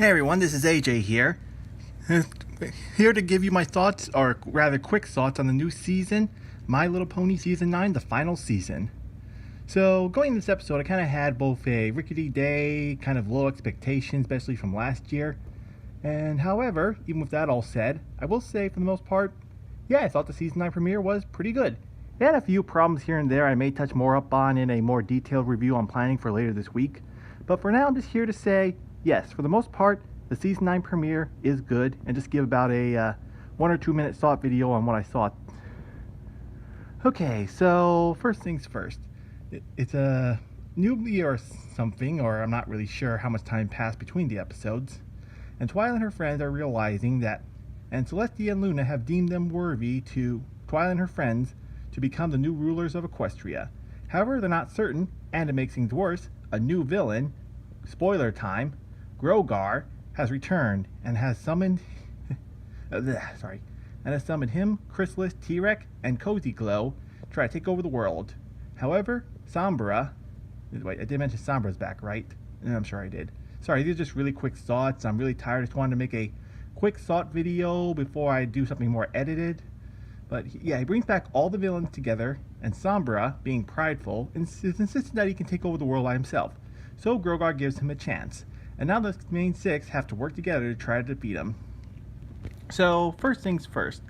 Hey everyone, this is AJ here. Here to give you my thoughts, or rather quick thoughts, on the new season, My Little Pony Season 9, the final season. So, going into this episode, I kind of had both a rickety day, kind of low expectations, especially from last year. And however, even with that all said, I will say for the most part, yeah, I thought the Season 9 premiere was pretty good. It had a few problems here and there I may touch more up on in a more detailed review I'm planning for later this week. But for now, I'm just here to say, yes, for the most part, the Season 9 premiere is good, and just give about a 1 or 2 minute thought video on what I thought. Okay, so first things first. It's a newbie or something, or I'm not really sure how much time passed between the episodes, and Twilight and her friends are realizing that, and Celestia and Luna have deemed them worthy to, Twilight and her friends, to become the new rulers of Equestria. However, they're not certain, and it makes things worse, a new villain, spoiler time, Grogar, has returned and has summoned him, Chrysalis, T-Rex, and Cozy Glow to try to take over the world. However, Sombra, wait, I did mention Sombra's back, right? I'm sure I did. Sorry, these are just really quick thoughts. I'm really tired. I just wanted to make a quick thought video before I do something more edited. But yeah, he brings back all the villains together, and Sombra, being prideful, is insistent that he can take over the world by himself. So Grogar gives him a chance. And now the main six have to work together to try to defeat him. So, first things first.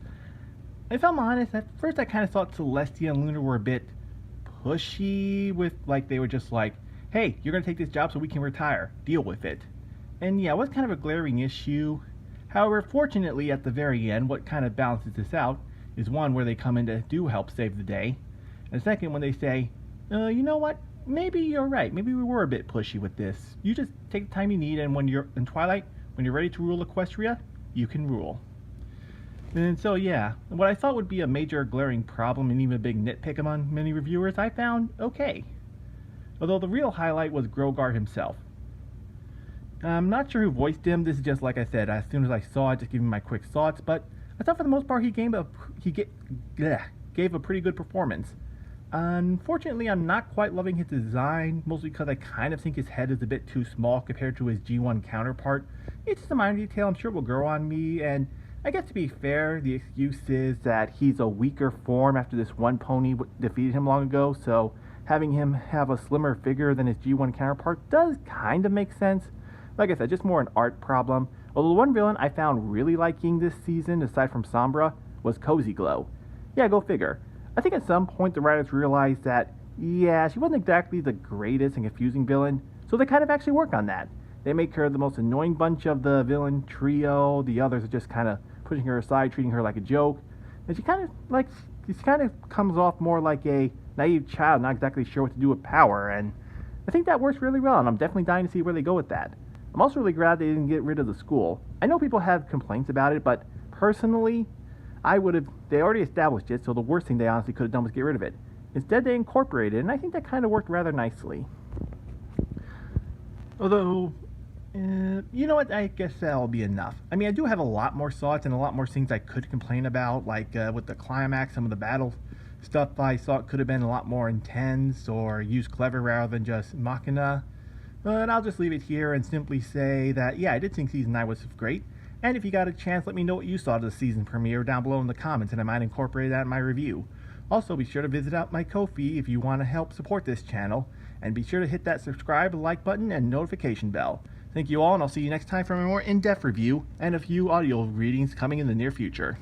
If I'm honest, at first I kind of thought Celestia and Luna were a bit pushy with, like, they were just like, hey, you're going to take this job so we can retire. Deal with it. And yeah, it was kind of a glaring issue. However, fortunately, at the very end, what kind of balances this out is one where they come in to do help save the day. And second, when they say, you know what? Maybe you're right. Maybe we were a bit pushy with this. You just take the time you need, and when you're in Twilight, when you're ready to rule Equestria, you can rule. And so yeah, what I thought would be a major glaring problem and even a big nitpick among many reviewers, I found okay. Although the real highlight was Grogar himself. I'm not sure who voiced him. This is just like I said, as soon as I saw it, just giving my quick thoughts, but I thought for the most part he gave a pretty good performance. Unfortunately, I'm not quite loving his design, mostly because I kind of think his head is a bit too small compared to his G1 counterpart. It's just a minor detail I'm sure will grow on me, and I guess to be fair, the excuse is that he's a weaker form after this one pony defeated him long ago, so having him have a slimmer figure than his G1 counterpart does kind of make sense. Like I said, just more an art problem. Although the one villain I found really liking this season, aside from Sombra, was Cozy Glow. Yeah, go figure. I think at some point the writers realized that, yeah, she wasn't exactly the greatest and confusing villain, so they kind of actually worked on that. They make her the most annoying bunch of the villain trio. The others are just kind of pushing her aside, treating her like a joke. And she kind of comes off more like a naive child, not exactly sure what to do with power, and I think that works really well, and I'm definitely dying to see where they go with that. I'm also really glad they didn't get rid of the school. I know people have complaints about it, but personally, they already established it, so the worst thing they honestly could have done was get rid of it. Instead, they incorporated it, and I think that kind of worked rather nicely. Although, you know what, I guess that'll be enough. I mean, I do have a lot more thoughts and a lot more things I could complain about, like with the climax, some of the battle stuff I thought could have been a lot more intense or used clever rather than just machina. But I'll just leave it here and simply say that, yeah, I did think Season 9 was great. And if you got a chance, let me know what you thought of the season premiere down below in the comments, and I might incorporate that in my review. Also, be sure to visit out my Ko-fi if you want to help support this channel, and be sure to hit that subscribe, like button, and notification bell. Thank you all, and I'll see you next time for a more in-depth review and a few audio readings coming in the near future.